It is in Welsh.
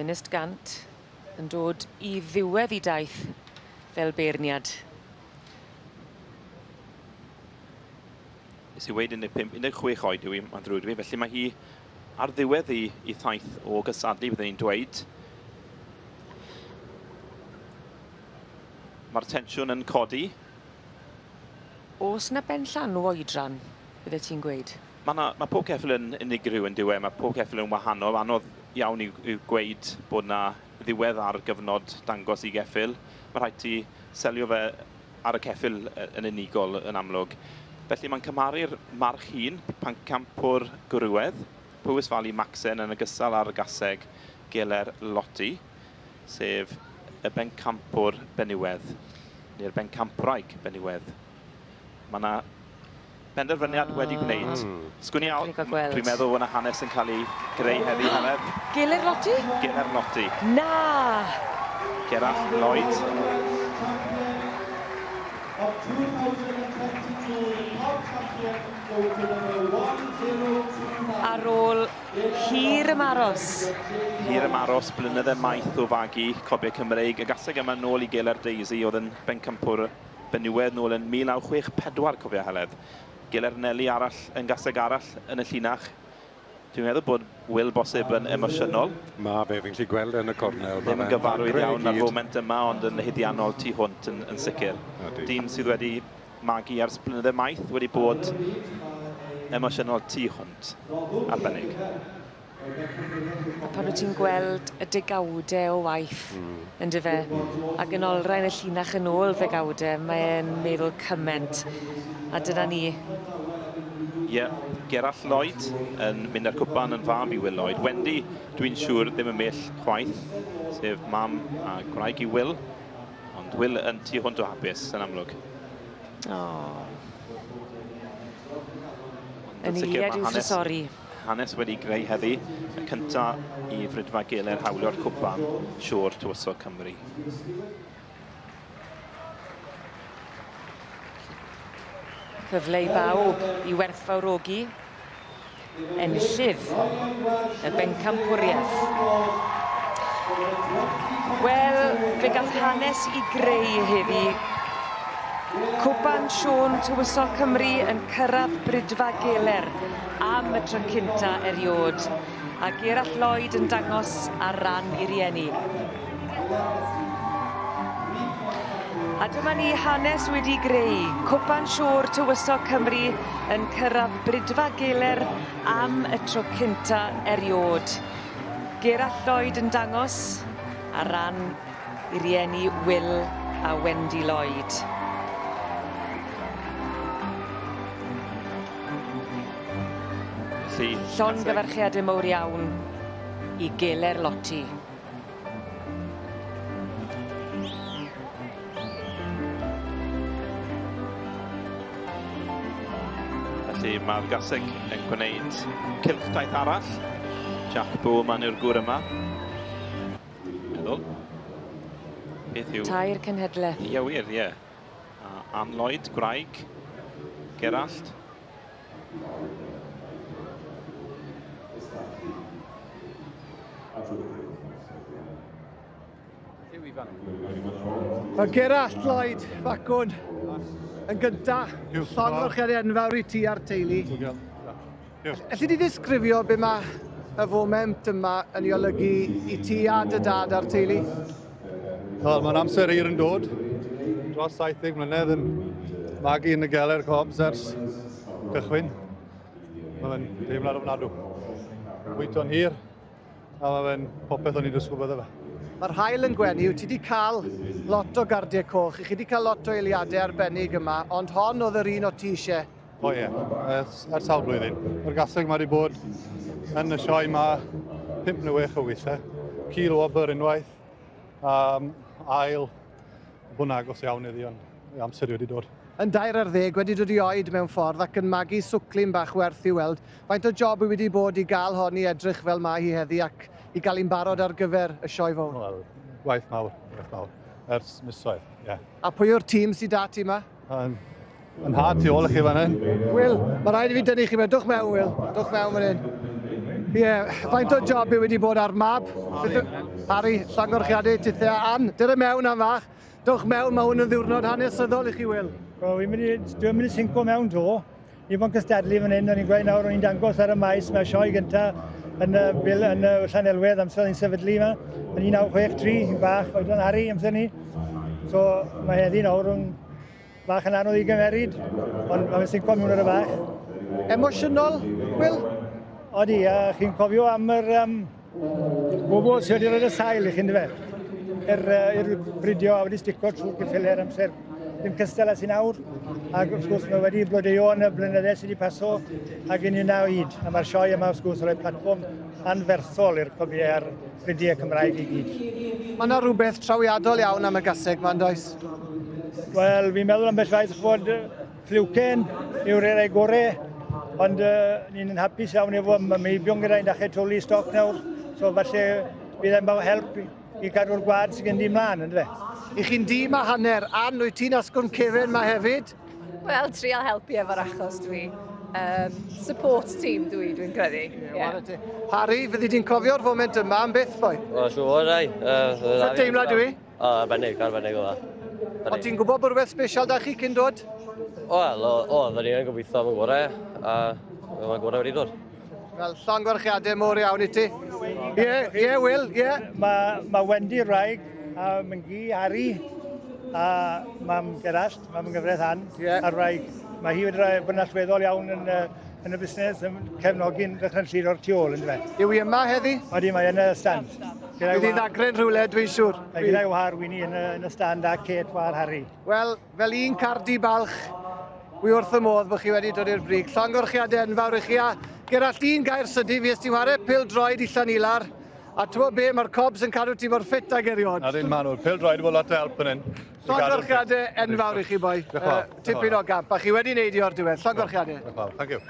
Ynys Gant yn dod I ddiwedd I daith fel beirniad. Nes I weid 15-16 oed yw mae'n drwyd fi, felly mae hi ar ddiwedd I thaith o gysadlu byddwn ni'n dweud. Mae'r tensiwn yn codi. Oes na benllanw oedran, bydde ti'n gweud? Mae pob ceffyl yn unigryw yn diwedd, mae pob ceffyl yn wahanol. Anodd iawn i'w gweud bod na ddiwedd ar gyfnod dangos I geffyl. Mae rhaid ti selio fe ar y ceffyl yn unigol yn amlwg. Felly mae'n cymaru'r march hun, Pencampwriaeth Cobiau, Powys Valley Maxen yn ogystal ar y gaseg Geler Loti, sef y Pencampwriaeth Beniwedd, neu'r Pencampwriaeth Beniwedd. Mae yna penderfyniad wedi gwneud. Sgwni awr, dwi'n meddwl bod yna hanes yn cael ei greu heddi Heledd. Geler Loti? Geler Loti. Na! Gerall Lloyd. Ar ôl hir ymaros. Hir ymaros, blynydde maith o fagu Cobiau Cymreig. Y gaseg yma nôl I Geler Daisy oedd yn Pencampwriaeth Beniwedd nôl yn 1964, cofio Heledd. Geler Nelly arall yn gaseg arall yn y llinach. Dwi'n meddwl bod Will bosib yn emosiynol. Mae fe fi'n gallu gweld yn y cornel. Ddim yn gyfarwydd iawn ar foment yma, ond yn hyddiannol tu hwnt yn sicr. Dîm sydd wedi magu ers blynydde maith wedi bod emosiynol tu hwnt arbennig. Pan wyt ti'n gweld y degawdau o waith yn dy fe, ac yn olrhain y llinach yn ôl ddegawdau, mae'n meddwl cyment. A dyna ni. Ie, Gerall Lloyd yn mynd ar cwpan yn fab I Will Lloyd. Wendy, dwi'n siŵr, ddim yn mell chwaith, sef mam a gwraig I Will. Ond Will yn tu hwnt o hapus yn amlwg. Yn eiliad i'w ffrysori. Hanes wedi greu heddi, y cyntaf I frydfa Geler hawlio'r cwpan siŵr tywysog Cymru. Cyfle I bawb I werthfawrogi. Enillydd y Pencampwriaeth. Wel, fe gath hanes I greu heddi. Cwpan Sion tywysog Cymru yn cyrraedd brydfa Geler am y tro cynta eriod. A Gerall Lloyd yn dangos ar ran I rieni. A dyma ni hanes wedi greu. Cwpan Siwr tywysog Cymru yn cyrraedd brydfa Geler am y tro cynta eriod. Gerall Lloyd yn dangos ar ran I rieni Will a Wendy Lloyd. Llongyfarchiadau mawr iawn I Geler Loti. Felly mae'r gaseg yn gwneud cilchdaith arall. Jack Bowman yw'r gŵr yma. Meddwl. Beth yw... Tair cenhedlaeth. Ie, wir, ie. Ann Lloyd, gwraig. Gerallt. Mae Gerall Lloyd Facwn yn gyntaf. Llongyfarchiad enfawr I ti a'r teulu. Elli di ddisgrifio be mae y foment yma yn ei olygu I ti a dy dad a'r teulu? Wel, mae'n amser hir yn dod. Dros 70 mlynedd yn magu yn y Geler Cobs ers cychwyn. Mae'n deimlad ofnadw. Bwyto'n hir, a mae'n popeth o'n I ddysgu bydde fe. Mae'r hael yn gwenu, ti wedi cael lot o gardiau coch, chi wedi cael lot o eiliadau arbennig yma, ond hon oedd yr un o ti eisiau. O ie, ers sawl blwyddyn. Yr gaseg mae wedi bod yn y sioe yma 5 neu 6 o weithiau. Cil o wobr unwaith, ail, bw'n agos iawn iddi, ond amser wedi dod. Yn 20 wedi dod I oed mewn ffordd ac yn magu swclyn bach werth I weld. Faint o job wedi bod I gael hon I edrych fel mae hi heddi ac I gael hi'n barod ar gyfer y sioe fawr? Wel, gwaith mawr, ers misoedd, ie. A pwy o'r tîm sydd da ti yma? Yn had tu ôl I chi fan hyn. Will, mae rhaid I fi dynnu chi mewn. Dwch mewn, Will. Dwch mewn fan hyn. Ie, faint o job yw wedi bod ar mab. Harry, llongorchiadau tithau an. Dyna mewn am fach. Dwch mewn, mae hwn yn ddiwrnod hanesyddol i chi, Wil. Dwi'n mynd i synco mewn do. Ni fo'n cystadlu fan hyn, o'n i'n gweud nawr, o'n i'n dangos ar y maes, mae Sioe gyntaf yn Llanelwedd amser ni'n sefydlu yma. Yn 1963, bach, oedd yn Harry amser ni. So mae heddi nawr yn bach yn anodd i gymeryd, ond mae'n synco mewn ar y bach. Emosiynol, Wil? Odi, chi'n cofio am yr bobl sydd wedi rhoi y sail i chi'n dyfa? I'r bridio a wedi stico trwy'r gyffiler amser dim cystal as i nawr. Ac wrth gwrs mae wedi blodeuo yn y blynydde sydd wedi paso ac yn 19 a mae'r Sioe yma wrth gwrs rhoi platfform anferthol i'r cobiau a'r bridiau Cymraeg i gyd. Mae yna rhywbeth trawiadol iawn am y gaseg ma'n does? Wel, fi'n meddwl am beth faith bod ffliwcen yw'r erau gorau, ond ni'n hapus iawn efo meibion gyda'n dachau toli stoc nawr, so falle bydd e'n baw help i gadw'r gwad sydd gen di mlaen, ynddo fe? I chi'n dîm a hanner, Ann, wyt ti'n asgwrn Cefen ma hefyd? Wel, trial helpu efo'r achos dwi. Support team dwi'n credu. Harry, fyddi di'n cofio'r foment yma am byth, boi? O, siwr, rai. Sa teimlad dwi? O, arbennig o fa. O, ti'n gwybod bod rhywbeth special da chi cyn dod? Wel, dda ni'n gobeithio am y gorau, a mae'n gorau wedi dod. Wel, llongorchiadau mor iawn i ti. Ie, Wil, ie. Mae Wendy Wraig, a Myngi, Harry, a mam Gerallt, mam yn gyfraith Ann, a Wraig. Mae hi wedi rhoi bod yn allweddol iawn yn y busnes, yn cefnogi'n dechrau'n llun o'r tu ôl, ynddo fe. Yw i yma heddi? Odi, mae yn y stand. Bydd i'n ddagren rhywle, dwi'n siŵr. Gyda'i wahar Winnie yn y stand a Kate war Harry. Wel, fel un cardi balch, wi wrth y modd bod chi wedi dod i'r brig. Llongorchiadau enfawr i chi, a Gerallt un gair sydi, fi ysdi chwarae pil droed i Llanilar, a tywo be, mae'r Cobs yn cadw ti mor ffit ag eriod. Ar un manwl, pil droed i fod lot o help yn hyn. Llongorchiadau enfawr i chi, boi. Tipyn o gamp, a chi wedi neud i o'r diwedd. Llongorchiadau. Thank you.